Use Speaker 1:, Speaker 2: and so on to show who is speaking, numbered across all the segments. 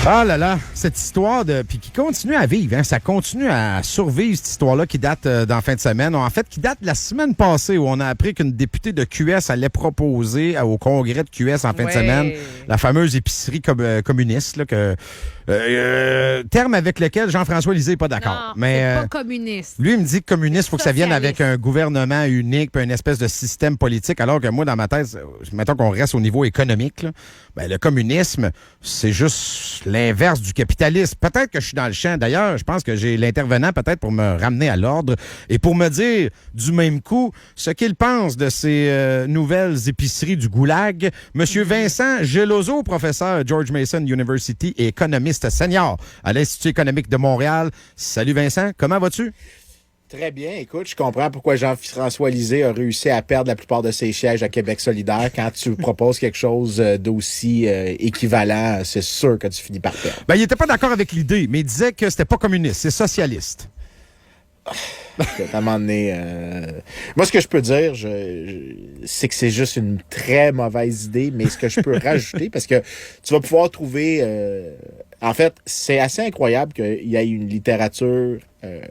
Speaker 1: Ah là là, cette histoire puis qui continue à vivre, hein, ça continue à survivre, cette histoire-là qui date d'en fin de semaine. En fait, qui date de la semaine passée où on a appris qu'une députée de QS allait proposer au congrès de QS en fin de semaine la fameuse épicerie communiste, là, terme avec lequel Jean-François Lisée n'est pas d'accord.
Speaker 2: Non, c'est pas communiste.
Speaker 1: Lui, il me dit que communiste, il faut que ça vienne avec un gouvernement unique puis une espèce de système politique, alors que moi, dans ma tête, mettons qu'on reste au niveau économique, là, ben, le communisme, c'est juste l'inverse du capitalisme. Peut-être que je suis dans le champ. D'ailleurs, je pense que j'ai l'intervenant peut-être pour me ramener à l'ordre et pour me dire du même coup ce qu'il pense de ces nouvelles épiceries du goulag. Monsieur Vincent Geloso, professeur George Mason University et économiste senior à l'Institut économique de Montréal. Salut Vincent, comment vas-tu?
Speaker 3: Très bien. Écoute, je comprends pourquoi Jean-François Lisée a réussi à perdre la plupart de ses sièges à Québec solidaire. Quand tu proposes quelque chose d'aussi équivalent, c'est sûr que tu finis par perdre.
Speaker 1: Ben, il n'était pas d'accord avec l'idée, mais il disait que c'était pas communiste, c'est socialiste.
Speaker 3: À un moment donné, moi, ce que je peux dire, c'est que c'est juste une très mauvaise idée, mais ce que je peux rajouter, parce que tu vas pouvoir trouver... en fait, c'est assez incroyable qu'il y ait une littérature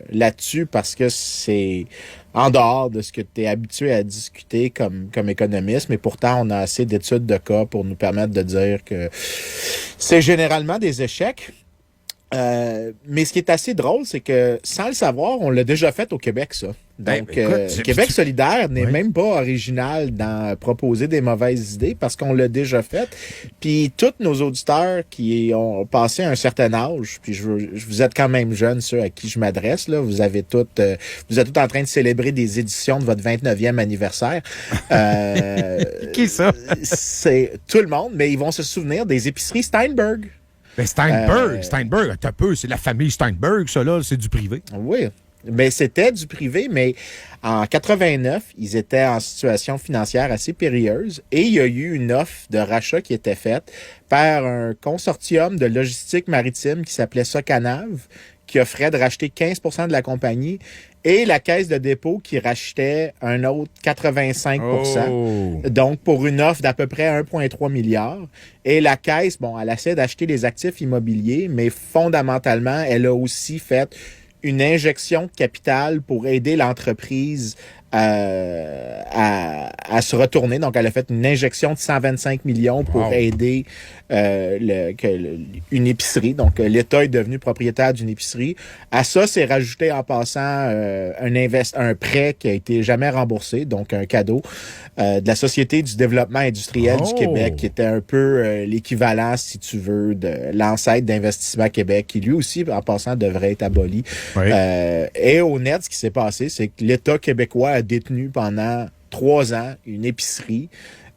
Speaker 3: là-dessus, parce que c'est en dehors de ce que tu es habitué à discuter comme économiste, mais pourtant, on a assez d'études de cas pour nous permettre de dire que c'est généralement des échecs. Mais ce qui est assez drôle, c'est que sans le savoir, on l'a déjà fait au Québec, ça. Donc, Québec solidaire n'est même pas original dans proposer des mauvaises idées parce qu'on l'a déjà fait. Puis tous nos auditeurs qui ont passé un certain âge, puis vous êtes quand même jeunes, ceux à qui je m'adresse, là, vous êtes tous en train de célébrer des éditions de votre 29e anniversaire.
Speaker 1: Qui ça?
Speaker 3: C'est tout le monde, mais ils vont se souvenir des épiceries Steinberg.
Speaker 1: Ben Steinberg, t'as peu, c'est la famille Steinberg, ça là, c'est du privé.
Speaker 3: Oui, mais c'était du privé, mais en 89, ils étaient en situation financière assez périlleuse et il y a eu une offre de rachat qui était faite par un consortium de logistique maritime qui s'appelait Socanav, qui offrait de racheter 15% de la compagnie et la Caisse de dépôt qui rachetait un autre 85%.
Speaker 1: Oh.
Speaker 3: Donc, pour une offre d'à peu près 1,3 milliard. Et la Caisse, elle essaie d'acheter des actifs immobiliers, mais fondamentalement, elle a aussi fait une injection de capital pour aider l'entreprise à se retourner. Donc, elle a fait une injection de 125 millions pour aider une épicerie. Donc, l'État est devenu propriétaire d'une épicerie. À ça, c'est rajouté en passant un prêt qui a été jamais remboursé, donc un cadeau de la Société du développement industriel du Québec, qui était un peu l'équivalent, si tu veux, de l'ancêtre d'Investissement Québec, qui lui aussi, en passant, devrait être aboli.
Speaker 1: Oui.
Speaker 3: Et au net, ce qui s'est passé, c'est que l'État québécois a détenu pendant 3 ans une épicerie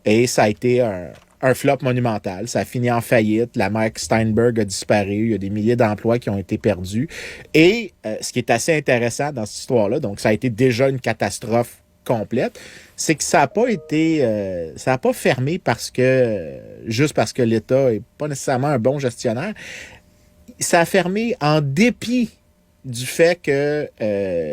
Speaker 3: et ça a été un flop monumental. Ça a fini en faillite. La marque Steinberg a disparu. Il y a des milliers d'emplois qui ont été perdus. Et ce qui est assez intéressant dans cette histoire-là, donc ça a été déjà une catastrophe complète, c'est que ça n'a pas été... ça n'a pas fermé juste parce que l'État n'est pas nécessairement un bon gestionnaire. Ça a fermé en dépit du fait que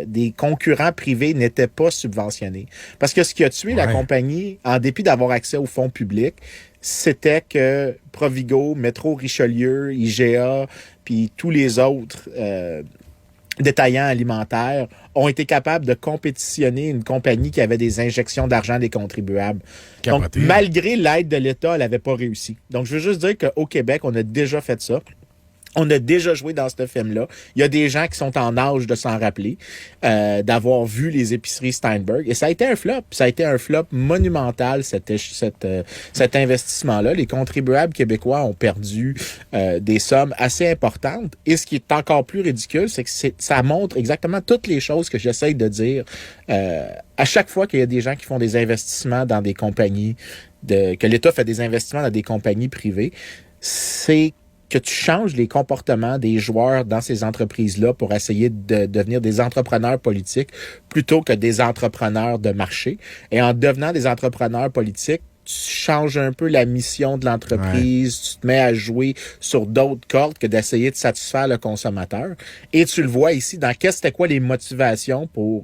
Speaker 3: des concurrents privés n'étaient pas subventionnés. Parce que ce qui a tué la compagnie, en dépit d'avoir accès aux fonds publics, c'était que Provigo, Métro Richelieu, IGA, puis tous les autres détaillants alimentaires ont été capables de compétitionner une compagnie qui avait des injections d'argent des contribuables.
Speaker 1: Capoté.
Speaker 3: Donc, malgré l'aide de l'État, elle n'avait pas réussi. Donc, je veux juste dire qu'au Québec, on a déjà fait ça. On a déjà joué dans ce film-là. Il y a des gens qui sont en âge de s'en rappeler, d'avoir vu les épiceries Steinberg. Et ça a été un flop. Ça a été un flop monumental, cet investissement-là. Les contribuables québécois ont perdu des sommes assez importantes. Et ce qui est encore plus ridicule, c'est que ça montre exactement toutes les choses que j'essaye de dire à chaque fois qu'il y a des gens qui font des investissements dans des compagnies, que l'État fait des investissements dans des compagnies privées. C'est que tu changes les comportements des joueurs dans ces entreprises-là pour essayer de devenir des entrepreneurs politiques plutôt que des entrepreneurs de marché. Et en devenant des entrepreneurs politiques, tu changes un peu la mission de l'entreprise, tu te mets à jouer sur d'autres cordes que d'essayer de satisfaire le consommateur. Et tu le vois ici, c'était quoi les motivations pour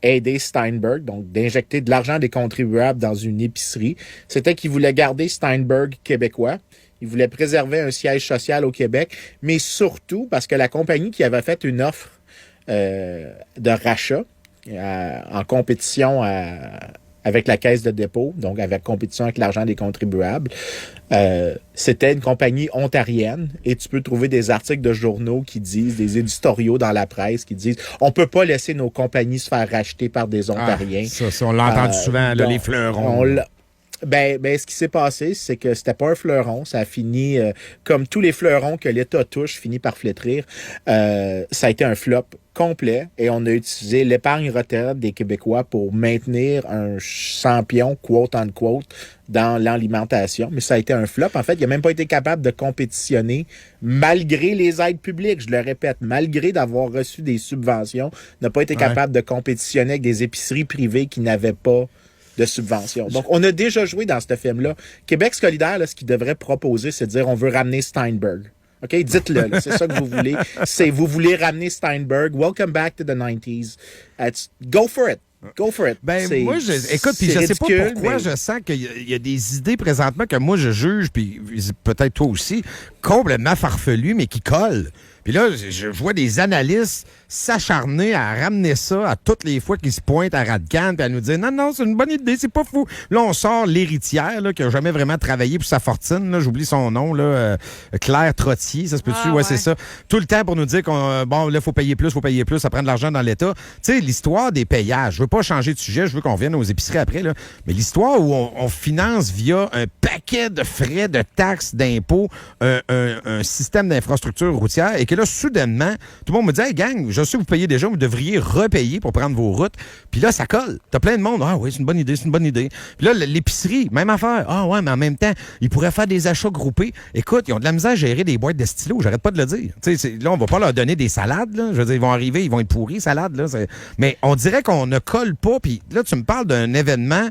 Speaker 3: aider Steinberg, donc d'injecter de l'argent des contribuables dans une épicerie. C'était qu'ils voulaient garder Steinberg québécois. Ils voulaient préserver un siège social au Québec, mais surtout parce que la compagnie qui avait fait une offre de rachat en compétition avec la Caisse de dépôt, donc avec compétition avec l'argent des contribuables. C'était une compagnie ontarienne et tu peux trouver des articles de journaux qui disent, des éditoriaux dans la presse qui disent on peut pas laisser nos compagnies se faire racheter par des Ontariens.
Speaker 1: Ça, on l'a entendu souvent, là, les fleurons.
Speaker 3: Ce qui s'est passé, c'est que c'était pas un fleuron. Ça a fini, comme tous les fleurons que l'État touche, finit par flétrir. Ça a été un flop complet et on a utilisé l'épargne retraite des Québécois pour maintenir un champion, quote unquote, dans l'alimentation. Mais ça a été un flop. En fait, il n'a même pas été capable de compétitionner malgré les aides publiques. Je le répète, malgré d'avoir reçu des subventions, n'a pas été capable de compétitionner avec des épiceries privées qui n'avaient pas de subventions. Donc, on a déjà joué dans ce film-là. Québec solidaire, là, ce qu'il devrait proposer, c'est de dire on veut ramener Steinberg. OK? Dites-le. Là, c'est ça que vous voulez. Vous voulez ramener Steinberg. Welcome back to the 90s. Go for it. Go for it.
Speaker 1: Moi, écoute, puis je sais pas pourquoi je sens qu'il y a des idées présentement que moi, je juge, puis peut-être toi aussi, complètement farfelues, mais qui collent. Puis là, je vois des analystes s'acharner à ramener ça à toutes les fois qu'ils se pointent à Radcan puis à nous dire non, c'est une bonne idée, c'est pas fou. Là, on sort l'héritière là, qui a jamais vraiment travaillé pour sa fortune. Là, j'oublie son nom, là, Claire Trottier, ça se peut-tu? Ouais, c'est ça. Tout le temps pour nous dire il faut payer plus, ça prend de l'argent dans l'État. Tu sais, l'histoire des payages, je veux pas changer de sujet, je veux qu'on revienne aux épiceries après, là. Mais l'histoire où on finance via un paquet de frais, de taxes, d'impôts, un système d'infrastructure routière et que là, soudainement, tout le monde me dit « Hey, gang, je sais que vous payez déjà, vous devriez repayer pour prendre vos routes. » Puis là, ça colle. T'as plein de monde. « Ah oui, c'est une bonne idée. » Puis là, l'épicerie, même affaire. « Ah ouais, mais en même temps, ils pourraient faire des achats groupés. » Écoute, ils ont de la misère à gérer des boîtes de stylos. J'arrête pas de le dire. Là, on va pas leur donner des salades. Là. Je veux dire, ils vont arriver, ils vont être pourris, salades. Là. Mais on dirait qu'on ne colle pas. Puis là, tu me parles d'un événement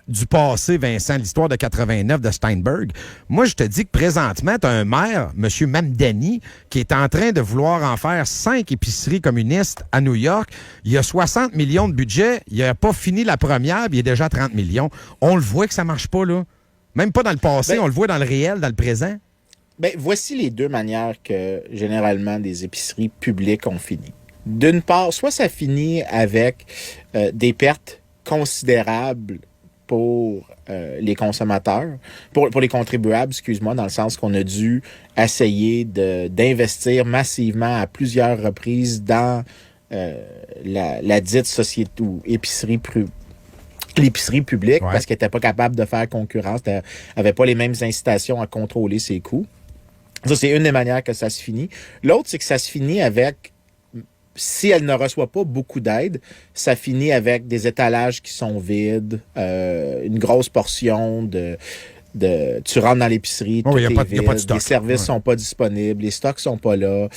Speaker 1: du passé, Vincent, l'histoire de 89 de Steinberg. Moi, je te dis que présentement, tu as un maire, M. Mamdani, qui est en train de vouloir en faire 5 épiceries communistes à New York. Il y a 60 millions de budget. Il n'a pas fini la première, puis il est déjà à 30 millions. On le voit que ça marche pas, là. Même pas dans le passé, on le voit dans le réel, dans le présent.
Speaker 3: Voici les deux manières que, généralement, des épiceries publiques ont fini. D'une part, soit ça finit avec des pertes considérables pour les consommateurs, pour les contribuables, excuse-moi, dans le sens qu'on a dû essayer d'investir massivement à plusieurs reprises dans la dite société ou l'épicerie publique parce qu'elle n'était pas capable de faire concurrence, elle n'avait pas les mêmes incitations à contrôler ses coûts. Ça, c'est une des manières que ça se finit. L'autre, c'est que ça se finit avec si elle ne reçoit pas beaucoup d'aide, ça finit avec des étalages qui sont vides, une grosse portion tu rentres dans l'épicerie, tout est vide, les services sont pas disponibles, les stocks sont pas là,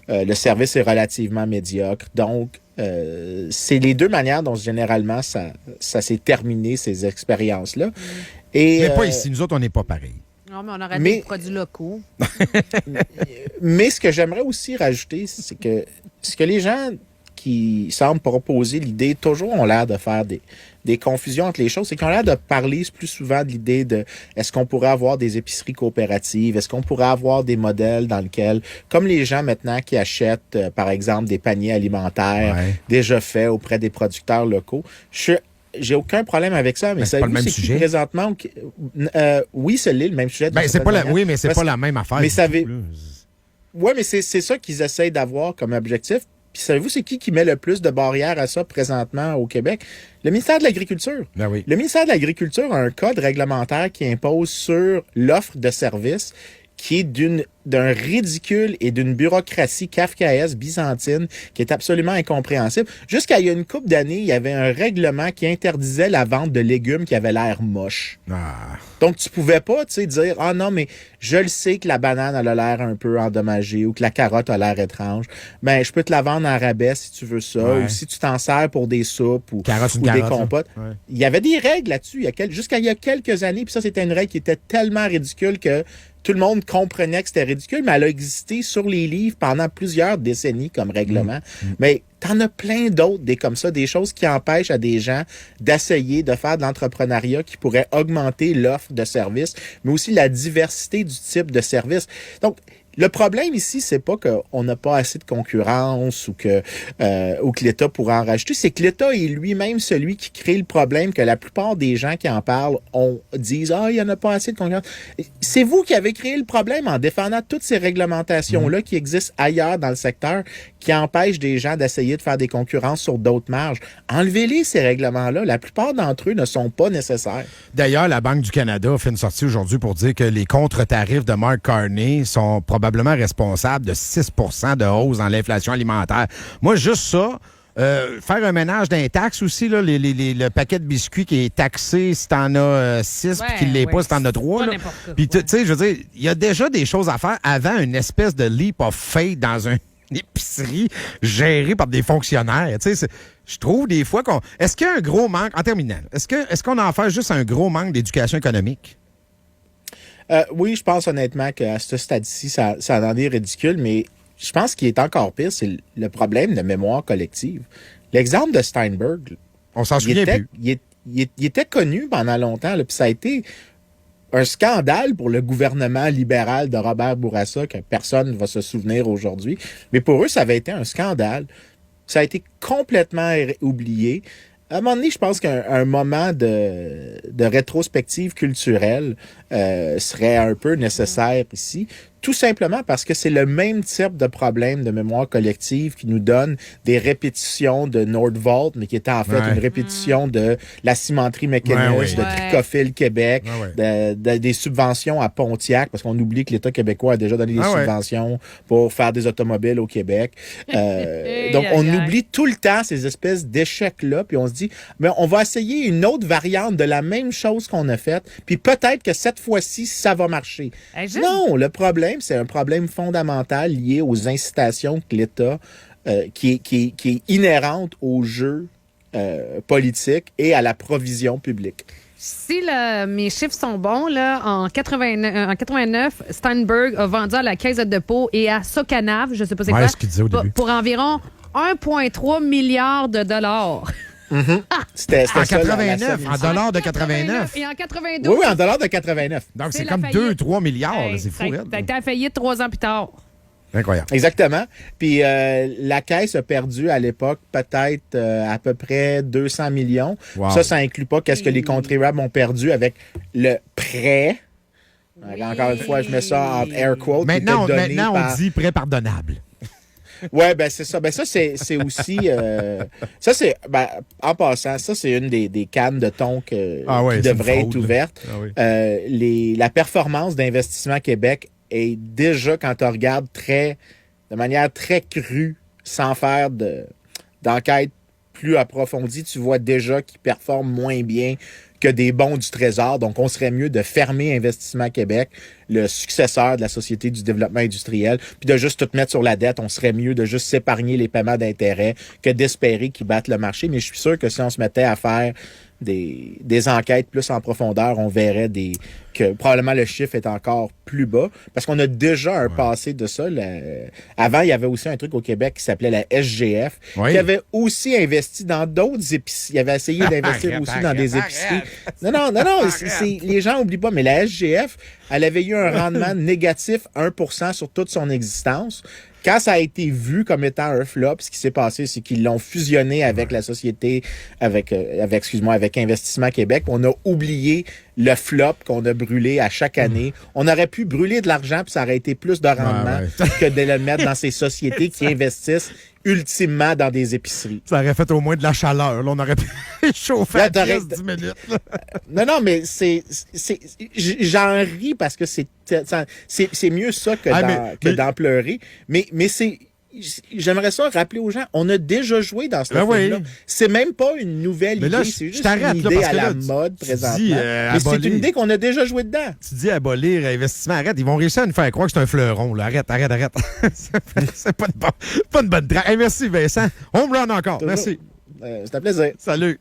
Speaker 3: le service est relativement médiocre. Donc, c'est les deux manières dont généralement ça s'est terminé, ces expériences-là.
Speaker 1: Mais pas ici, nous autres, on n'est pas pareil.
Speaker 2: Non, mais on aurait des produits locaux.
Speaker 3: Mais ce que j'aimerais aussi rajouter, c'est que ce que les gens qui semblent proposer l'idée, toujours ont l'air de faire des confusions entre les choses, c'est qu'ils ont l'air de parler plus souvent de l'idée de est-ce qu'on pourrait avoir des épiceries coopératives, est-ce qu'on pourrait avoir des modèles dans lesquels, comme les gens maintenant qui achètent, par exemple, des paniers alimentaires déjà faits auprès des producteurs locaux, j'ai aucun problème avec ça, mais
Speaker 1: c'est pas le même
Speaker 3: sujet. Présentement, oui, c'est le même sujet.
Speaker 1: Mais c'est pas la même affaire.
Speaker 3: Mais oui, mais c'est ça qu'ils essayent d'avoir comme objectif. Puis savez-vous, c'est qui met le plus de barrières à ça présentement au Québec? Le ministère de l'Agriculture.
Speaker 1: Ben oui.
Speaker 3: Le ministère de l'Agriculture a un code réglementaire qui impose sur l'offre de services qui est d'un ridicule et d'une bureaucratie kafkaesque, byzantine, qui est absolument incompréhensible. Jusqu'à il y a une couple d'années, il y avait un règlement qui interdisait la vente de légumes qui avaient l'air moches. Donc, tu pouvais pas, dire « Ah non, mais je le sais que la banane, elle a l'air un peu endommagée ou que la carotte a l'air étrange. Ben, je peux te la vendre en rabais si tu veux ça, ou si tu t'en sers pour des soupes ou des compotes. » Il y avait des règles là-dessus jusqu'à il y a quelques années, puis ça, c'était une règle qui était tellement ridicule que tout le monde comprenait que c'était ridicule, mais elle a existé sur les livres pendant plusieurs décennies comme règlement. Mais t'en as plein d'autres, des comme ça, des choses qui empêchent à des gens d'essayer de faire de l'entrepreneuriat qui pourrait augmenter l'offre de services, mais aussi la diversité du type de service. Donc, le problème ici, c'est pas qu'on n'a pas assez de concurrence ou que l'État pourrait en rajouter, c'est que l'État est lui-même celui qui crée le problème que la plupart des gens qui en parlent disent « il n'y en a pas assez de concurrence ». C'est vous qui avez créé le problème en défendant toutes ces réglementations-là qui existent ailleurs dans le secteur, qui empêchent des gens d'essayer de faire des concurrences sur d'autres marges. Enlevez-les, ces règlements-là. La plupart d'entre eux ne sont pas nécessaires.
Speaker 1: D'ailleurs, la Banque du Canada a fait une sortie aujourd'hui pour dire que les contre-tarifs de Mark Carney sont probablement responsables de 6 de hausse dans l'inflation alimentaire. Moi, juste ça, faire un ménage d'un taxe aussi, là, le paquet de biscuits qui est taxé si t'en as 6 puis qu'il ne l'est pas si t'en as 3. Puis, tu sais, je veux dire, il y a déjà des choses à faire avant une espèce de leap of faith dans une épicerie gérée par des fonctionnaires. Tu sais, je trouve des fois qu'on... Est-ce qu'il y a un gros manque, en terminant, est-ce qu'on en fait juste un gros manque d'éducation économique?
Speaker 3: Oui, je pense honnêtement qu'à ce stade-ci, ça en est ridicule, mais je pense qu'il est encore pire, c'est le problème de mémoire collective. L'exemple de Steinberg,
Speaker 1: on s'en souvient plus.
Speaker 3: Il était connu pendant longtemps, puis ça a été un scandale pour le gouvernement libéral de Robert Bourassa, que personne ne va se souvenir aujourd'hui. Mais pour eux, ça avait été un scandale. Ça a été complètement oublié. À un moment donné, je pense qu'un moment de rétrospective culturelle serait un peu nécessaire ici, tout simplement parce que c'est le même type de problème de mémoire collective qui nous donne des répétitions de Nordvolt, mais qui était en fait une répétition de la cimenterie mécanique, de Tricophile Québec, des subventions à Pontiac, parce qu'on oublie que l'État québécois a déjà donné des subventions pour faire des automobiles au Québec. Donc, on oublie tout le temps ces espèces d'échecs-là, puis on se dit, mais on va essayer une autre variante de la même chose qu'on a faite, puis peut-être que cette fois-ci, ça va marcher. Non, le problème, c'est un problème fondamental lié aux incitations que l'État, qui est inhérente au jeu politique et à la provision publique.
Speaker 2: Si mes chiffres sont bons, là, en 89, Steinberg a vendu à la Caisse de dépôt et à Socanav, je ne sais pas c'est quoi,
Speaker 1: ce qu'il disait au début,
Speaker 2: pour environ 1,3 milliard de dollars.
Speaker 3: C'était
Speaker 1: en 89, en dollars de 89.
Speaker 2: Et en 92.
Speaker 3: Oui, en dollars de 89.
Speaker 1: Donc, c'est comme 2-3 milliards. C'est fou,
Speaker 2: ça a été à faillite 3 ans plus tard.
Speaker 1: Incroyable.
Speaker 3: Exactement. Puis la Caisse a perdu à l'époque peut-être à peu près 200 millions. Wow. Ça inclut pas qu'est-ce que les contribuables ont perdu avec le prêt. Encore une fois, je mets ça en air quotes.
Speaker 1: Maintenant on dit prêt pardonnable.
Speaker 3: Oui, ben c'est ça. Ben ça, c'est aussi... ça, c'est... Ben, en passant, ça, c'est une des cannes de thon qui devrait être ouverte. La performance d'Investissement Québec est déjà, quand on regarde de manière très crue, sans faire d'enquête plus approfondie, tu vois déjà qu'ils performent moins bien que des bons du Trésor. Donc, on serait mieux de fermer Investissement Québec, le successeur de la Société du développement industriel, puis de juste tout mettre sur la dette. On serait mieux de juste s'épargner les paiements d'intérêt que d'espérer qu'ils battent le marché. Mais je suis sûr que si on se mettait à faire des enquêtes plus en profondeur, on verrait que probablement le chiffre est encore plus bas, parce qu'on a déjà un passé de ça. Avant, il y avait aussi un truc au Québec qui s'appelait la SGF, qui avait aussi investi dans d'autres épiceries. Il avait essayé d'investir aussi dans des épiceries. Non, les gens n'oublient pas, mais la SGF, elle avait eu un rendement négatif 1% sur toute son existence. Quand ça a été vu comme étant un flop, ce qui s'est passé, c'est qu'ils l'ont fusionné avec la société, avec Investissement Québec. On a oublié le flop qu'on a brûlé à chaque année. On aurait pu brûler de l'argent, puis ça aurait été plus de rendement que de le mettre dans ces sociétés qui investissent ultimement dans des épiceries.
Speaker 1: Ça aurait fait au moins de la chaleur. Là, on aurait pu chauffer à 10 minutes.
Speaker 3: Non, mais j'en ris parce que c'est mieux ça que d'en pleurer. Mais j'aimerais ça rappeler aux gens, on a déjà joué dans ce film-là. C'est même pas une nouvelle idée, c'est juste une idée à la mode présentement. Mais c'est une idée qu'on a déjà joué dedans.
Speaker 1: Tu dis abolir investissement, arrête, ils vont réussir à nous faire croire que c'est un fleuron. Là. Arrête. C'est pas une bonne traque. Hey, merci Vincent. Home run encore. Merci.
Speaker 3: C'est un plaisir.
Speaker 1: Salut.